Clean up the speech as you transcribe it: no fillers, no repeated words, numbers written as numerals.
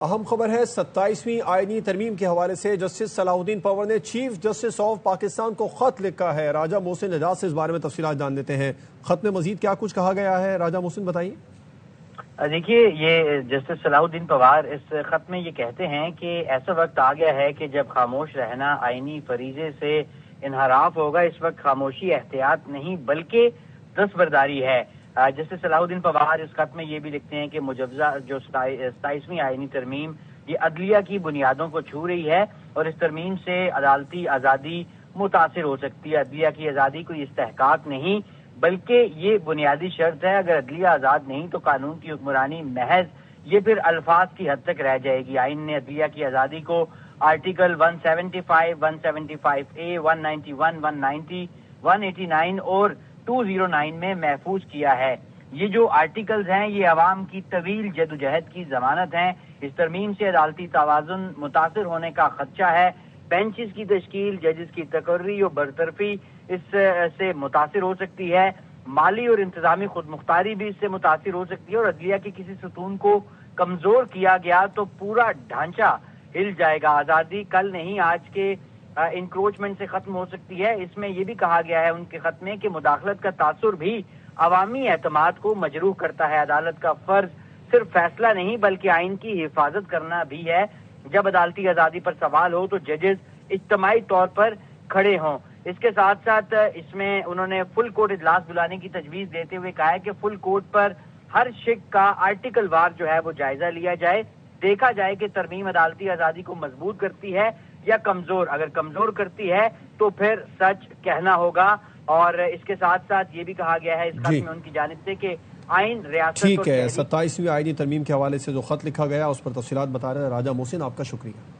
اہم خبر ہے 27ویں آئینی ترمیم کے حوالے سے جسٹس صلاح الدین پنور نے چیف جسٹس آف پاکستان کو خط لکھا ہے۔ راجہ محسن اعجاز سے اس بارے میں تفصیلات جان لیتے ہیں۔ خط میں مزید کیا کچھ کہا گیا ہے، راجہ محسن بتائیے۔ دیکھیے، یہ جسٹس صلاح الدین پنور اس خط میں یہ کہتے ہیں کہ ایسا وقت آ گیا ہے کہ جب خاموش رہنا آئینی فریضے سے انحراف ہوگا۔ اس وقت خاموشی احتیاط نہیں بلکہ دستبرداری ہے۔ جسٹس صلاح الدین پنور اس خط میں یہ بھی لکھتے ہیں کہ مجوزہ جو 27ویں آئینی ترمیم یہ عدلیہ کی بنیادوں کو چھو رہی ہے اور اس ترمیم سے عدالتی آزادی متاثر ہو سکتی ہے۔ عدلیہ کی آزادی کوئی استحقاق نہیں بلکہ یہ بنیادی شرط ہے۔ اگر عدلیہ آزاد نہیں تو قانون کی حکمرانی محض یہ پھر الفاظ کی حد تک رہ جائے گی۔ آئین نے عدلیہ کی آزادی کو آرٹیکل 175، 175A، 191، 190، 189 اور 209 میں محفوظ کیا ہے۔ یہ جو آرٹیکلز ہیں یہ عوام کی طویل جدوجہد کی ضمانت ہیں۔ اس ترمیم سے عدالتی توازن متاثر ہونے کا خدشہ ہے۔ بینچز کی تشکیل، ججز کی تقرری اور برطرفی اس سے متاثر ہو سکتی ہے۔ مالی اور انتظامی خود مختاری بھی اس سے متاثر ہو سکتی ہے اور عدلیہ کے کسی ستون کو کمزور کیا گیا تو پورا ڈھانچہ ہل جائے گا۔ آزادی کل نہیں آج کے انکروچمنٹ سے ختم ہو سکتی ہے۔ اس میں یہ بھی کہا گیا ہے ان کے خط میں کہ مداخلت کا تاثر بھی عوامی اعتماد کو مجروح کرتا ہے۔ عدالت کا فرض صرف فیصلہ نہیں بلکہ آئین کی حفاظت کرنا بھی ہے۔ جب عدالتی آزادی پر سوال ہو تو ججز اجتماعی طور پر کھڑے ہوں۔ اس کے ساتھ ساتھ اس میں انہوں نے فل کورٹ اجلاس بلانے کی تجویز دیتے ہوئے کہا ہے کہ فل کورٹ پر ہر شق کا آرٹیکل وار جو ہے وہ جائزہ لیا جائے، دیکھا جائے کہ ترمیم عدالتی آزادی کو مضبوط کرتی ہے یا کمزور۔ اگر کمزور کرتی ہے تو پھر سچ کہنا ہوگا۔ اور اس کے ساتھ ساتھ یہ بھی کہا گیا ہے اس خط میں ان کی جانب سے کہ آئین ریاست ٹھیک ہے، 27ویں آئینی ترمیم کے حوالے سے جو خط لکھا گیا اس پر تفصیلات بتا رہے ہیں راجہ محسن، آپ کا شکریہ۔